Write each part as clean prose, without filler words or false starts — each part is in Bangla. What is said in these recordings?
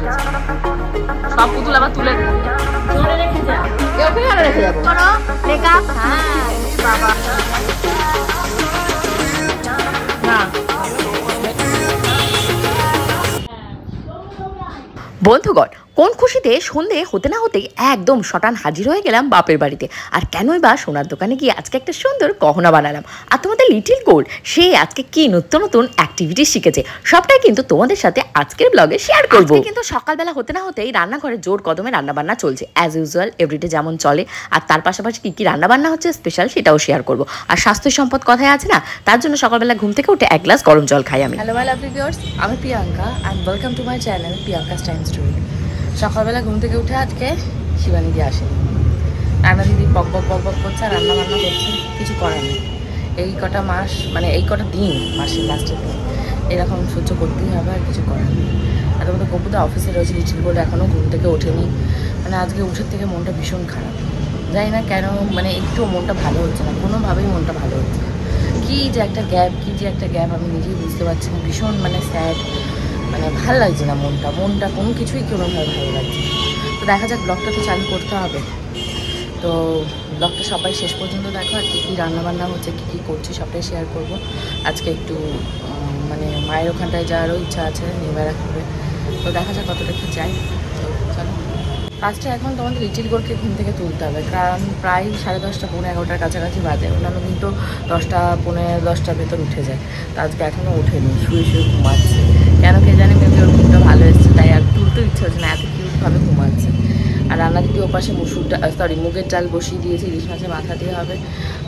রেখেছি। সব পুতুল আবার তুলে রেখে যা, ওখানে রেখে যাবো। হ্যাঁ বাবা না বন্ধুগণ, কোন খুশিতে সন্ধে হতে না হতেই একদম শটান হাজির হয়ে গেলাম বাপের বাড়িতে। আর কেনই বা সোনার দোকানে গিয়ে আজকে একটা সুন্দর গহনা বানালাম। আর তোমাদের লিটিল গোল্ড সে আজকে কি নতুন নতুন অ্যাক্টিভিটি শিখেছে, সবটাই কিন্তু তোমাদের সাথে আজকের ব্লগে শেয়ার করবো। কিন্তু সকালবেলা হতে না হতেই রান্নাঘরে জোর কদমে রান্নাবান্না চলছে, অ্যাজ ইউজুয়াল এভরিডে যেমন চলে। আর তার পাশাপাশি কি কি রান্নাবান্না হচ্ছে স্পেশাল সেটাও শেয়ার করবো। আর স্বাস্থ্য সম্পদ কথায় আছে না, তার জন্য সকালবেলা ঘুম থেকে উঠে এক গ্লাস গরম জল খাই আমি। হ্যালো মাই লাভলি ভিউয়ার্স, আমি Priyanka and welcome to my channel Priyanka's time story. সকালবেলা ঘুম থেকে উঠে আজকে শিবানী দিয়ে আসেনি, রান্না দিদি বক বক বক বক করছে আর রান্না বান্না করছে, কিছু করার নেই। এই কটা মাস মানে এই কটা দিন, মাসের লাস্টের দিন এরকম সহ্য করতেই হবে, আর কিছু করার নেই। আর তোমাদের গপুদা অফিসে রয়েছে, লিটিল গোল্ড এখনও ঘুম থেকে ওঠেনি। মানে আজকে উঠের থেকে মনটা ভীষণ খারাপ, জানি না কেন, মানে একটু মনটা ভালো হচ্ছে না, কোনোভাবেই মনটা ভালো হচ্ছে না। কী যে একটা গ্যাপ আমি নিজেই বুঝতে পারছি না, ভীষণ মানে স্যাড, মানে ভালো লাগছে না মনটা কোনো কিছুই কোনোভাবে ভালো লাগছে না। তো দেখা যাক, ব্লগটা তো চালু করতে হবে, তো ব্লগটা সবাই শেষ পর্যন্ত দেখো। আর কী কী রান্নাবান্না হচ্ছে, কী কী করছি সবটাই শেয়ার করব। আজকে একটু মানে মায়ের ওখানটায় যাওয়ারও ইচ্ছা আছে, নেবে রাখবে, তো দেখা যাক কতটা কী চাই। তো চলো, ফার্স্টে এখন তোমাদের লিটিল গোল্ডকে ঘুম থেকে তুলতে হবে, কারণ প্রায় 10:30 পৌনে 11টার কাছাকাছি বাজে। অন্যান্য কিন্তু 10টা পৌনে 10টার ভেতর উঠে যায়, তো আজকে এখনও ওঠেনি, শুয়ে ঘুমাচ্ছে। কেন কে জানে, মেবি ওর ঘুমটা ভালো এসছে, তাই আর তুলতে ইচ্ছে হচ্ছে না, এত কিউটভাবে ঘুমাচ্ছে। আর রান্না দিদি ওপাশে মুগের ডাল বসিয়ে দিয়েছি, ইলিশ মাছের মাথা দিয়ে হবে।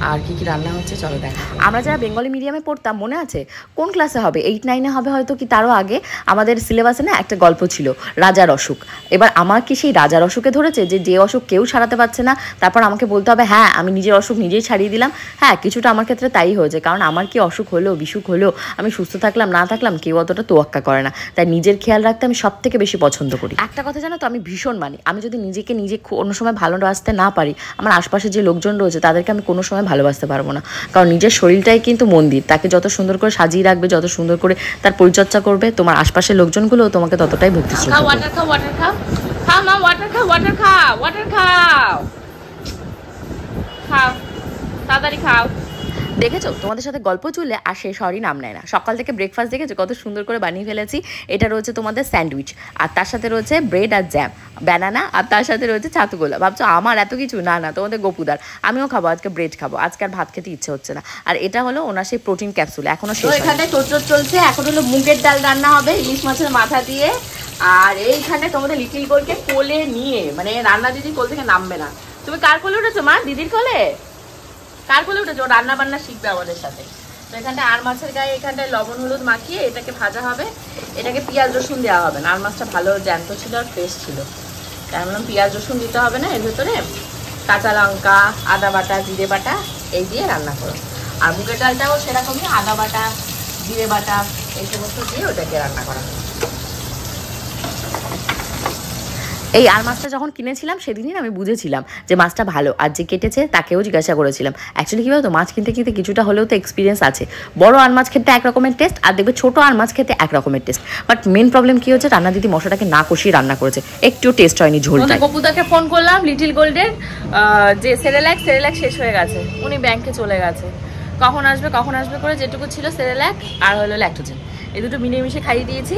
আর কী কী রান্না হচ্ছে চলো দেখা। আমরা যারা বেঙ্গলি মিডিয়ামে পড়তাম, মনে আছে কোন ক্লাসে হবে, 8-9 হবে হয়তো, কি তারও আগে, আমাদের সিলেবাসে না একটা গল্প ছিল রাজার অসুখ। এবার আমার কি সেই রাজার অসুখে ধরেছে, যে অসুখ কেউ ছাড়াতে পারছে না, তারপর আমাকে বলতে হবে হ্যাঁ আমি নিজের অসুখ নিজেই ছাড়িয়ে দিলাম। হ্যাঁ, কিছুটা আমার ক্ষেত্রে তাই হয়েছে, কারণ আমার কি অসুখ হলো বিসুখ হলো, আমি সুস্থ থাকলাম না থাকলাম কেউ অতটা তোয়াক্কা করে না, তাই নিজের খেয়াল রাখতে আমি সব থেকে বেশি পছন্দ করি। একটা কথা জানো তো, আমি ভীষণ মানি, আমি যদি নিজেকে নিজে কোনো সময় ভালোবাসতে না পারি, আমার আশপাশে যে লোকজন রয়েছে তাদেরকে আমি কোনো সময় ভালোবাসতে পারবো না। কারণ নিজের শরীরটাই কিন্তু মন্দির, তাকে যত সুন্দর করে সাজিয়ে রাখবে, যত সুন্দর করে তার পরিচর্যা করবে, তোমার আশপাশের লোকজনগুলো তোমাকে ততটাই ভক্তি শ্রদ্ধা করবে। তাড়াতাড়ি খাও। দেখেছো, তোমাদের সাথে গল্প চললে আর শেষ হওয়ারই নাম নেয় না। সকাল থেকে ব্রেকফাস্ট দেখেছো কত সুন্দর করে বানিয়ে ফেলেছি। এটা রয়েছে তোমাদের স্যান্ডউইচ, আর তার সাথে রয়েছে ব্রেড আর জ্যাম, ব্যানানা, আর তার সাথে রয়েছে ছাতুগোলা। ভাবছো আমার এত কিছু? না না, তোমাদের গপুদার। আমিও খাবো আজকে, ব্রেড খাবো আজকে, আর ভাত খেতে ইচ্ছে হচ্ছে না। আর এটা হলো ওনার সেই প্রোটিন ক্যাপসুল, এখনো শেষ। এখানে টোট চলছে, এখন হলো মুগের ডাল রান্না হবে ইলিশ মাছের মাথা দিয়ে। আর এইখানে তোমাদের লিটিল গোল্ডকে কোলে নিয়ে, মানে রান্না দিদি কোল থেকে নামবে না। তুমি কার কোলে উঠেছো মা? দিদির কোলে? কার কোলে উঠেছো? রান্না বান্না শিখবে আমাদের সাথে। তো এখানটা আর মাছের গায়ে এখানটায় লবণ হলুদ মাখিয়ে এটাকে ভাজা হবে, এটাকে পেঁয়াজ রসুন দেওয়া হবে না। আর মাছটা ভালো জ্যান্ত ছিল আর ফ্রেশ ছিল, তাই বললাম পেঁয়াজ রসুন দিতে হবে না, এর ভেতরে কাঁচা লঙ্কা, আদা বাটা, জিরে বাটা এই দিয়ে রান্না করো। আর মুগের ডালটাও সেরকমই আদা বাটা, জিরে বাটা এই সমস্ত দিয়ে ওটাকে রান্না করা হবে। এই আর মাছটা যখন কিনেছিলাম সেদিনই আমি বুঝেছিলাম যে মাছটা ভালো, আর যে কেটেছে তাকেও জিজ্ঞাসা করেছিলাম। অ্যাকচুয়ালি কী বলতো, মাছ কিনতে কিনতে কিছুটা হলেও তো এক্সপিরিয়েন্স আছে। বড় আর মাছ খেতে এক রকমের টেস্ট, আর দেখবে ছোটো আর মাছ খেতে এক রকমের টেস্ট। বাট মেন প্রবলেম কী হচ্ছে, রান্না দিদি মশলাটাকে না কষিয়ে রান্না করেছে, একটু টেস্ট হয়নি ঝোলটা। গপুদাকে ফোন করলাম লিটিল গোল্ডের, যে সেরেল্যাক শেষ হয়ে গেছে, উনি ব্যাংকে চলে গেছে। কখন আসবে করে যেটুকু ছিল সেরেল্যাক আর হলো ল্যাকটোজেন, এই দুটো মিশে খাইয়ে দিয়েছি।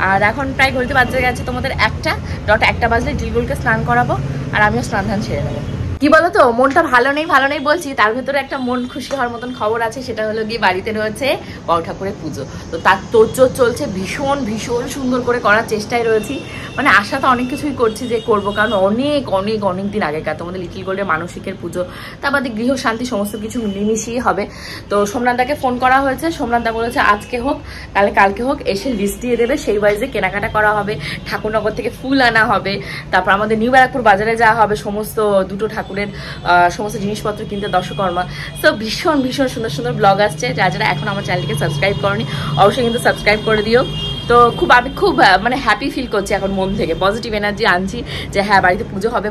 আর এখন প্রায় ঘড়িতে বাজতে গেছে তোমাদের 1টা বাজলে লিটিল গোল্ডকে স্নান করাবো, আর আমিও স্নান ধান ছেড়ে নেবো। কি বলো তো, মনটা ভালো নেই বলছি, তার ভেতরে একটা মন খুশি হওয়ার মতন খবর আছে। সেটা হলো গিয়ে বাড়িতে রয়েছে বড় ঠাকুরের পুজো, তো তার তোড়জোড় চলছে, ভীষণ সুন্দর করে করার চেষ্টায় রয়েছি। মানে আশা তো অনেক কিছুই করছি যে করবো, কারণ অনেক দিন আগেকার তোমাদের লিটিল গোল্ডের মানসিকের পুজো, তারপরে গৃহ শান্তি সমস্ত কিছু মিলেমিশিয়ে হবে। তো সোমনাথদাকে ফোন করা হয়েছে, সোমনাথদা বলেছে আজকে হোক কালকে হোক এসে লিস্ট দিয়ে দেবে, সেই ওয়াইজে কেনাকাটা করা হবে। ঠাকুরনগর থেকে ফুল আনা হবে, তারপর আমাদের নিউ ব্যারাকপুর বাজারে যাওয়া হবে সমস্ত দুটো ঠাকুরের সমস্ত জিনিসপত্র কিনতে, দর্শকর্মা। তো ভীষণ সুন্দর ব্লগ আসছে। যারা এখন আমার চ্যানেলটিকে সাবস্ক্রাইব করনি অবশ্যই কিন্তু সাবস্ক্রাইব করে দিও। তো আমি খুব মানে হ্যাপি ফিল করছি এখন, মন থেকে পজিটিভ এনার্জি আনছি যে হ্যাঁ বাড়িতে পুজো হবে,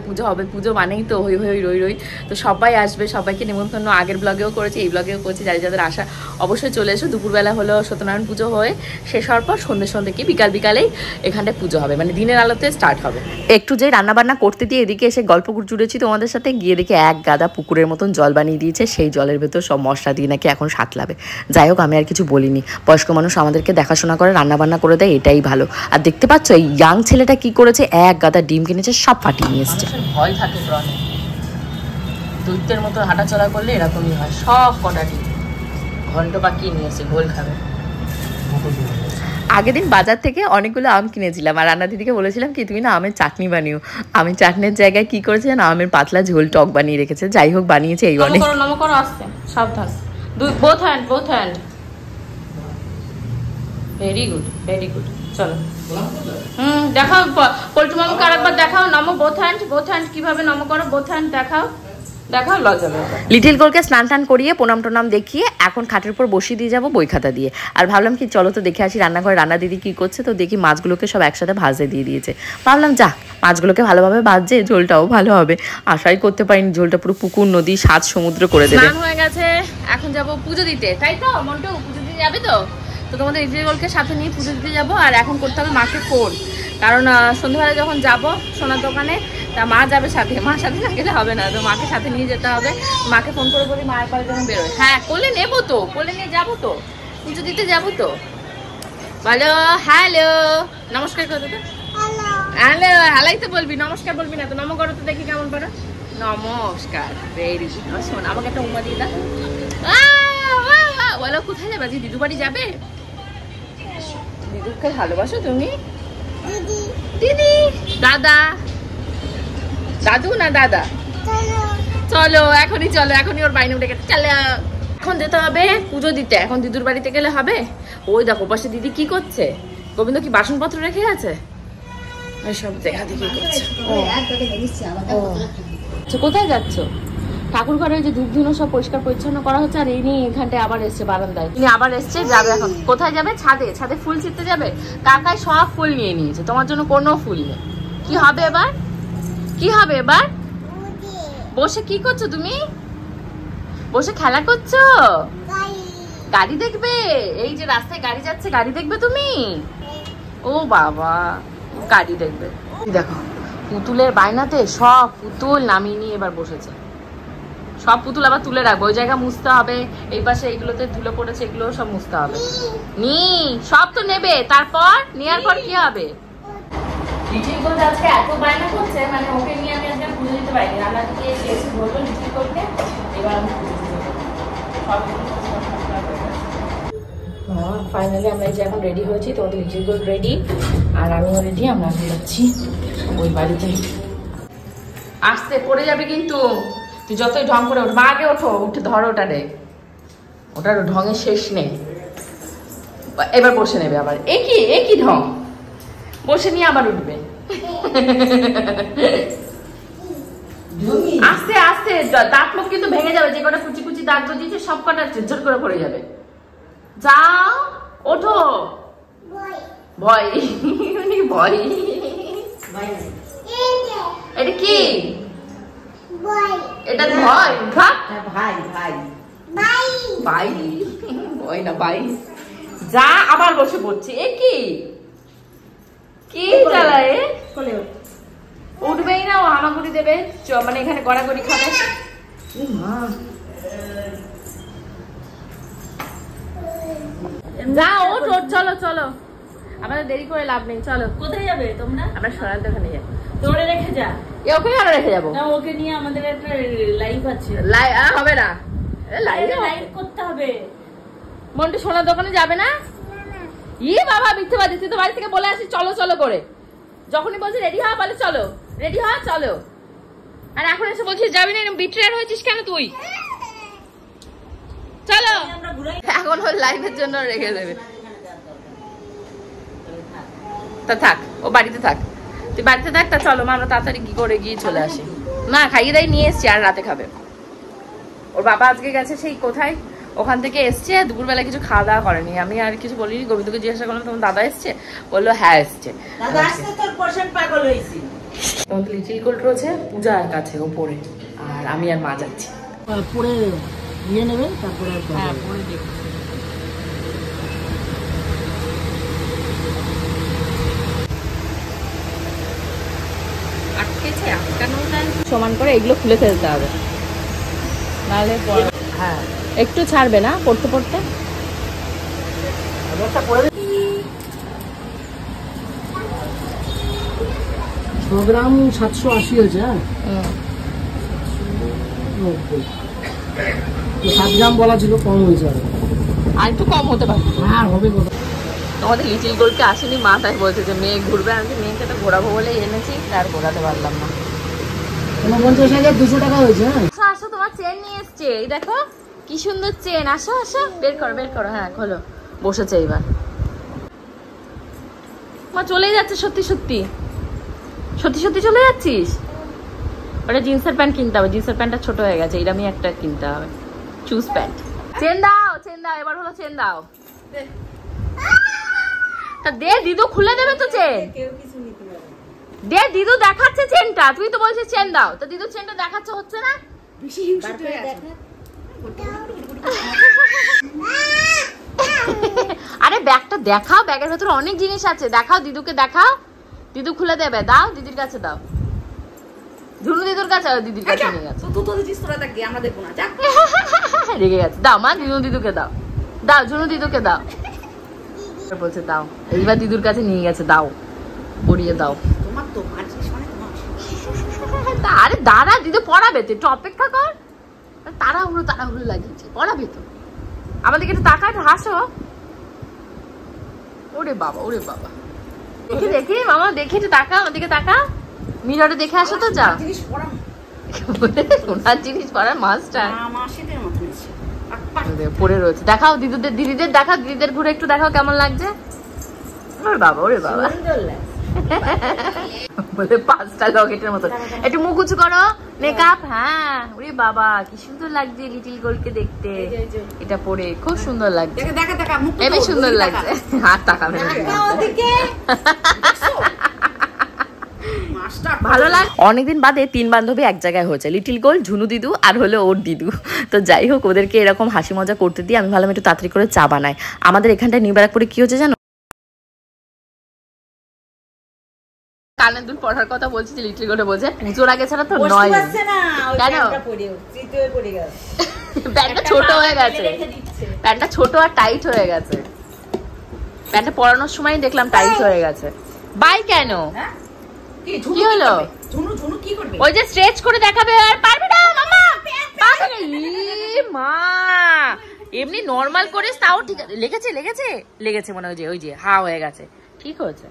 পুজো মানেই তো হই রই। তো সবাই আসবে, সবাইকে নিমন্ত্রণ আগের ব্লগেও করেছি, এই ব্লগেও করেছি, যাদের আসা অবশ্যই চলে এসো। দুপুরবেলা হলো সত্যনারায়ণ পুজো হয়ে শেষ হওয়ার পর সন্ধ্যে কি বিকালেই এখানটায় পুজো হবে, মানে দিনের আলোতে স্টার্ট হবে। একটু যে রান্নাবান্না করতে দিয়ে এদিকে এসে গল্প জুড়েছি তোমাদের সাথে, গিয়ে দেখে এক গাদা পুকুরের মতন জল বানিয়ে দিয়েছে, সেই জলের ভেতর সব মশলা দিয়ে নাকি এখন সাঁতলাবে। যাই হোক, আমি আর কিছু বলিনি, বয়স্ক মানুষ আমাদেরকে দেখাশোনা করে রান্নাবান্না করে দেয়, এটাই ভালো। আর দেখতে পাচ্ছ এই ইয়াং ছেলেটা কি করেছে, এক গাদা ডিম কিনেছে, সব ফাটিয়ে নিয়ে এসছে। ভয় থাকে প্রাণে, দৈত্যের মতো হাঁটাচলা করলে এরকমই হয়, সব কটা ডিম ঘন্ট পাকিয়ে নিয়ে এসে গোল খাবে। আগের দিন বাজার থেকে অনেকগুলো আম কিনেছিলাম, আর রান্না দিদিকে বলেছিলাম কি তুমি না আমের চাটনি বানিও। আমি চাটনির জায়গায় কি করেছে না, আমের পাতলা ঝোল টক বানিয়ে রেখেছে। যাই হোক, বানিয়েছে এই অনেক। নমো করো আস্তে, সাবধান, বোথ হ্যান্ড। Very good. চলো দেখাও পল্টু মামাকে আরেকবার দেখাও, নমো বোথ হ্যান্ড কিভাবে নমো করো, বোথ হ্যান্ড দেখাও। লিটিল গোলকে স্নান টান করিয়ে প্রণাম টনাম দেখিয়ে এখন খাটের উপর বসিয়ে দিয়ে যাবো বই খাতা দিয়ে। আর ভাবলাম কি চলো তো দেখে আসি রান্নাঘরে রান্না দিদি কি করছে। তো দেখি মাছগুলোকে সব একসাথে ভাজতে দিয়ে দিয়েছে। ভাবলাম যা মাছগুলোকে ভালোভাবে ভাজছে, ঝোলটাও ভালো হবে। আশাই করতে পারিনি ঝোলটা পুরো পুকুর নদী সাত সমুদ্র করে দেবে। স্নান হয়ে গেছে, এখন যাব পুজো দিতে, তাই তো মন্টু? পুজো দিতে যাবে তো? তো তোমাদের লিটিল গোলকে সাথে নিয়ে পুজো দিতে যাবো। আর এখন করতে হবে মাকে ফোন, কারণ সন্ধ্যাবেলা যখন যাব সোনার দোকানে, তা মা যাবে সাথে, মার সাথে না গেলে হবে না, তো মাকে সাথে নিয়ে যেতে হবে। মাকে ফোন করে বলি মায়ের পরে যখন বেরোয়, হ্যাঁ কোলে নেবো তো, কোলে নিয়ে যাবো তো, পুজো দিতে যাবো তো। বলো হ্যালো, নমস্কার করো তো, হ্যালো হালাই তো বলবি, নমস্কার বলবি না তো। নমো করো তো দেখি কেমন করো, নমস্কার। Very good. শোন আমাকে একটা উমা দিয়ে দাও। বলো কোথায় যাবে? আজকে দিদু বাড়ি যাবে? দিদুকে ভালোবাসো তুমি? দিদি দাদু না দাদা? চলো এখনই ওর বাইনে উঠে গেছে, চলো এখন যেতে হবে পুজো দিতে। এখন দিদুর বাড়িতে গেলে হবে? ওই দেখো পাশে দিদি কি করছে, গোবিন্দ কি বাসনপত্র রেখে আছে, সব দেখা দেখি করছে। কোথায় যাচ্ছ? ঠাকুর ঘরে যে ধূপ ধুনো সব পরিষ্কার পরিচ্ছন্ন করা হচ্ছে, আর এই নিয়ে এখানটায় আবার এসছে বারান্দায়। তিনি আবার এসছে, যাবে এখন। কোথায় যাবে? ছাদে ফুল ছিঁড়তে যাবে। কাকাই সব ফুল নিয়ে নিয়েছে, তোমার জন্য কোনো ফুল নেই। কি হবে এবার? বসে কি করছো তুমি? বসে খেলা করছো? গাড়ি দেখবে? এই যে রাস্তায় গাড়ি যাচ্ছে, গাড়ি দেখবে তুমি? ও বাবা, গাড়ি দেখবে। দেখো পুতুলের বায়নাতে সব পুতুল নামিয়ে নিয়ে এবার বসেছে। সব পুতুল আবার তুলে রাখবো, ওই জায়গা মুছতে হবে, এই পাশে এইগুলোতে ধুলো পড়েছে, এগুলো সব মুছতে হবে। সব তো নেবে, তারপর নেওয়ার পর কি হবে? আজকে এত বায়না করছে, মানে ওকে নিয়ে আমি আজকে পুজো দিতে পারিনি। রান্না থেকে এসে বলবো লিটিল করতে, এবার আমি ফাইনালি আমরা এই যে এখন রেডি হয়েছি, তোমাদের লিটিল গোল রেডি আর আমিও রেডি। আমরা এখন যাচ্ছি ওই বাড়িতে। আসতে পড়ে যাবে কিন্তু, তুই যতই ঢং করে ওঠ। মা আগে ওঠো, উঠে ধরো ওটারে, ওটার ঢঙের শেষ নেই। এবার বসে নেবে আবার, একই ঢং, বসে নিয়ে আবার উঠবে। আস্তে আস্তে, দাঁত মুখ কিন্তু ভেঙে যাবে, যে কটা কুচি কুচি দাঁত দিয়েছে সব কটা ঝরঝর করে পড়ে যাবে। যাও ওঠো। ভয় এটা কি? এটা ভয় ভয় না ভাই। যা আবার বসে পড়ছে, কি জ্বালায়? উঠবেই না, ও হামাগুড়ি দেবে, মানে এখানে গড়াগড়ি খাবে। যা ওঠ, চলো আমাদের দেরি করে লাভ নেই, চলো। কোথায় যাবে তোমরা? আমরা সোনার দোকানে যাবো। তোরে রেখে যা। ওকে কেন রেখে যাবো? না, ওকে নিয়ে আমাদের একটা লাইভ আছে। হবে না, লাইভ করতে হবে। মন্টু সোনার দোকানে যাবে না? ই বাবা মিথ্যেবাদী, তুই তো বাড়ি থেকে বলে আসিস চলো করে। যখনই বলছি রেডি হওয়া, বলে রেডি হওয়া চলো, আর এখন এসে বলছিস যাবি না। বিট্রেয়ার হয়েছিস কেন তুই? চলো, এখন ওর লাইভের জন্য রেখে দেবে। তা থাক, ও বাড়িতে থাক, তুই বাড়িতে থাক। তা চলো মা, আমরা তাড়াতাড়ি কি করে গিয়ে চলে আসি। না খাইয়ে দাই নিয়ে এসছি, আর রাতে খাবে। ওর বাবা আজকে গেছে সেই কোথায়, ওখান থেকে এসছে, দুপুরবেলা কিছু খাওয়া দাওয়া করেনি। আমি আর কিছু বলিনি, গোবিন্দকে জিজ্ঞাসা করলাম তোমার দাদা এসছে, বললো হ্যাঁ এসছে। তোমাদের লিটিল গোল্ড রয়েছে পূজার কাছে ওপরে, আর আমি আর মা যাচ্ছি। পরে নিয়ে নেবেন, তারপরে হ্যাঁ পরে দেখবো। আটকেছে, আটকানো সমান করে এগুলো খুলে ফেলতে হবে, নাহলে হ্যাঁ একটু ছাড়বে না পড়তে পড়তে। 6 গ্রাম 780 হয়েছে। হ্যাঁ 7 গ্রাম বলা ছিল, কম হয়েছে আর একটু কম হতে পারে। হ্যাঁ হবে। তোমাদের লিটিল গোল্ডকে আসেনি, মা তাই বলছে যে মেয়ে ঘুরবে। আমি মেয়েকে তো ঘোরাবো বলে এনেছি, তার ঘোরাতে পারলাম না। 49,200 টাকা হয়েছে। আসো আসো, তোমার চেন নিয়ে এসছে, এই দেখো কি সুন্দর চেন। আসো আসো, বের করো বের করো। হ্যাঁ খোলো, বসেছে এবার। মা চলে যাচ্ছে, সত্যি সত্যি সত্যি সত্যি চলে যাচ্ছিস? ওটা জিন্সের প্যান্ট কিনতে হবে, জিন্সের প্যান্টটা ছোট হয়ে গেছে, এরকমই একটা কিনতে হবে, চুজ প্যান্ট। চেন দাও, চেন দাও, এবার হলো চেন দাও। তা দে, দিদু খুলে দেবে তো চেন। দে, দিদু দেখাচ্ছে চেনটা, তুই তো বলছিস চেন দাও, তা দিদু চেনটা দেখাচ্ছে, হচ্ছে না? আরে ব্যাগটা দেখাও, ব্যাগের ভেতরে অনেক জিনিস আছে, দেখাও দিদুকে, দেখাও। দিদু খুলে দেবে, দাও দিদির কাছে দাও। ঝুনু দিদুর কাছে, দিদির কাছে নিয়ে গেছে। রেগে গেছে, দাও মা, ঝুনু দিদুকে দাও, দাও ঝুনু দিদুকে দাও। বলছে দাও, এইবার দিদুর কাছে নিয়ে গেছে, দাও পড়িয়ে দাও। আরে দাঁড়া, দিদু পড়াবে তো, একটু অপেক্ষা কর। তাড়াহুড়ো তাড়াহুড়ো লাগিয়েছে, পড়াবে তো। আমাদেরকে একটু তাকায়, হাসো। ওরে বাবা, ওরে বাবা, দেখি দেখি মামা, দেখি একটু তাকা, আমাদেরকে তাকা, মিররে দেখে আসো তো। যা সোনার জিনিস পরার মাস্টার পরে রয়েছে, দেখাও দিদিদের, দিদিদের দেখাও, দিদিদের ঘুরে একটু দেখাও কেমন লাগছে। ওরে বাবা, ওরে বাবা, বলে 5টা লকেটের মতো। একটু মুখ উঁচু করো, মেকআপ। হ্যাঁ, ওরে বাবা কি সুন্দর লাগছে লিটিল গোল্ডকে দেখতে, এটা পরে খুব সুন্দর লাগছে, হেবি সুন্দর লাগছে। হাত তাকাবে না, ভালো লাগে। অনেকদিন বাদে 3 বান্ধবী এক জায়গায় হয়েছে, লিটিল গোল্ড, ঝুনু দিদু আর হলো ওর দিদু। তো যাই হোক, ওদেরকে এরকম হাসি মজা করতে দিয়ে আমি ভাবলাম একটু তাড়াতাড়ি করে চা বানাই। আমাদের এখানটায় নিউ ব্যারাকপুরে কি হচ্ছে জানো, কানের দুল পড়ার কথা বলছি, যে লিটিল গোল্ডে বলছে পুজোর আগে ছাড়া তো নয়। কেন? প্যান্টটা ছোট হয়ে গেছে, প্যান্টটা ছোট আর টাইট হয়ে গেছে, প্যান্টটা পরানোর সময় দেখলাম টাইট হয়ে গেছে। বাই কেন? কি হলো? ওই যে স্ট্রেচ করে দেখাবে, আর পারবে না মামা, পারবে না। মা এমনি নরমাল করে তাও ঠিক আছে। লেগেছে লেগেছে লেগেছে মনে হয়, ওই যে হা হয়ে গেছে, ঠিক হয়েছে।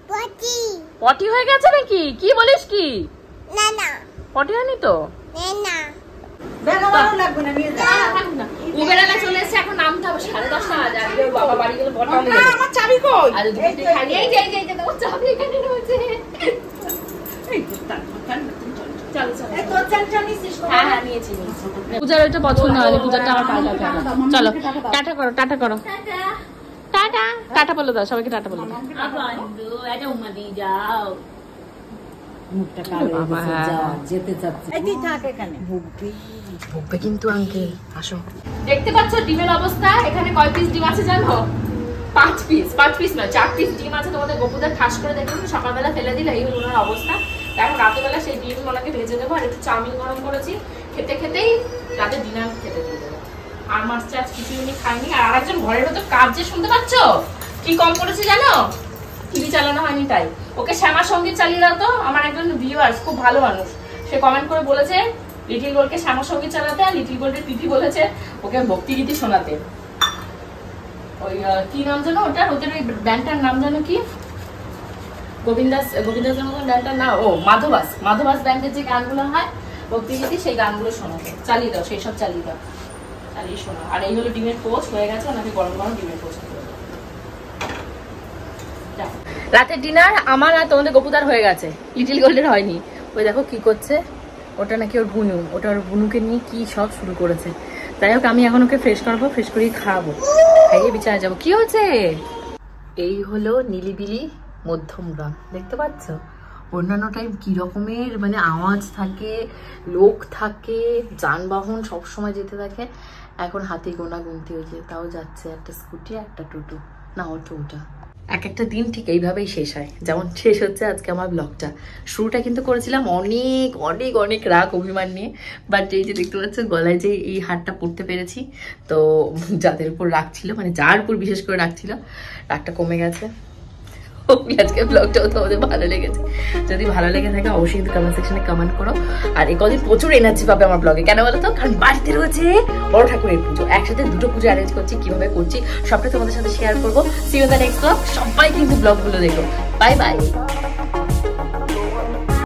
পটি হয়ে গেছে নাকি? কি বলিস কি? না না পটি হয়নি তো, না উবেরালা চলে এসেছে, এখন নামতে হবে। 10:30 বাজে, বাবা বাড়ি গেলে বটা নেবে। আমার চাবি কই? আরে এই যে তোমার চাবি এখানে রয়েছে। পূজার ওইটা পছন্দ হয়নি, পূজাটা আমার পাল্টা। চলো টাটা করো, টাটা করো, টাটা টাটা বলে দাও সবাইকে, টাটা বলে দাও। কিন্তু আঙ্কেল আসো, দেখতে পাচ্ছ ডিমের অবস্থা। এখানে কয় পিস ডিম আছে জানো? 5 পিস নয়, 4 পিস ডিম আছে। তোমাদের গপুদের ঠাস করে দেখুন, সকালবেলা ফেলে দিলে এই হলো ওনার অবস্থা। এখন রাতেবেলা সেই ডিম ওনাকে ভেজে দেবো, আর একটু চাউমিন গরম করেছি, খেতে খেতেই রাতে ডিনার খেতে দিয়ে দেবো। আর মাছ টাছ কিছু উনি খাইনি। আর আরেকজন ঘরের ভেতর কাজ যে শুনতে পাচ্ছ, কি কম করেছে জানো? টিভি চালানো হয়নি তাই। ওকে শ্যামা সঙ্গীত চালিয়ে দাও তো। আমার একজন ভিউয়ার্স, খুব ভালো মানুষ, সে কমেন্ট করে বলেছে লিটিল গোল্ডকে শ্যামা সঙ্গীত চালাতে, আর লিটিল গোল্ডের তিথি বলেছে ওকে ভক্তিগীতি শোনাতে। ওই কি নাম জানো ওটার, ওদের ওই ব্যান্ডটার নাম জানো কি? গোবিন্দাসের মতন ব্যান্ডটার নাম, ও মাধবাস ব্যান্ডের যে গানগুলো হয় ভক্তিগীতি, সেই গানগুলো শোনাতে। চালিয়ে দাও, সেই সব চালিয়ে দাও, চালিয়ে শোনো। আর এই হলো ডিমের পোস্ট হয়ে গেছে, ওনাকে গরম গরম ডিমের পোস্ট। রাতের ডিনার আমার আর তোমাদের গপুদার হয়ে গেছে, লিটিল গোল্ডের হয়নি। ওই দেখো কি করছে, ওটা নাকি ওর বুনু, ওটা ওর বুনুকে নিয়ে কি সব শুরু করেছে। তা যাই হোক আমি এখন ওকে ফ্রেশ করবো, ফ্রেশ করিয়ে খাওয়াবো, খাইয়ে বিছানায় যাবো। কি হয়েছে? এই হলো নিলিবিলি মধ্যমগ্রাম, দেখতে পাচ্ছ? অন্যান্য টাইম কি রকমের মানে আওয়াজ থাকে, লোক থাকে, যানবাহন সবসময় যেতে থাকে। এখন হাতি গোনা গুনতি হয়েছে, তাও যাচ্ছে একটা স্কুটি একটা টোটো না অটো। ওটা এক একটা দিন ঠিক এইভাবেই শেষ হয়, যেমন শেষ হচ্ছে আজকে আমার ব্লগটা। শুরুটা কিন্তু করেছিলাম অনেক অনেক অনেক রাগ অভিমান নিয়ে, বাট এই যে দেখতে পাচ্ছ গলায় যে এই হারটা পরতে পেরেছি, তো যাদের উপর রাগ ছিল, মানে যার উপর বিশেষ করে রাগ ছিল, রাগটা কমে গেছে। আজকে ব্লগটাও তোমাদের ভালো লেগেছে, যদি ভালো লেগে থাকে অবশ্যই কিন্তু কমেন্ট সেকশনে কমেন্ট করো। আর এই কদিন প্রচুর এনার্জি পাবে আমার ব্লগে, কেন বলো তো? কারণ বাড়িতে রয়েছে বড় ঠাকুরের পুজো, একসাথে দুটো পুজো অ্যারেঞ্জ করছি, কিভাবে করছি সবটা তোমাদের সাথে শেয়ার করবো। See you in the next blog. সবাই কিন্তু ব্লগগুলো দেখো। Bye by.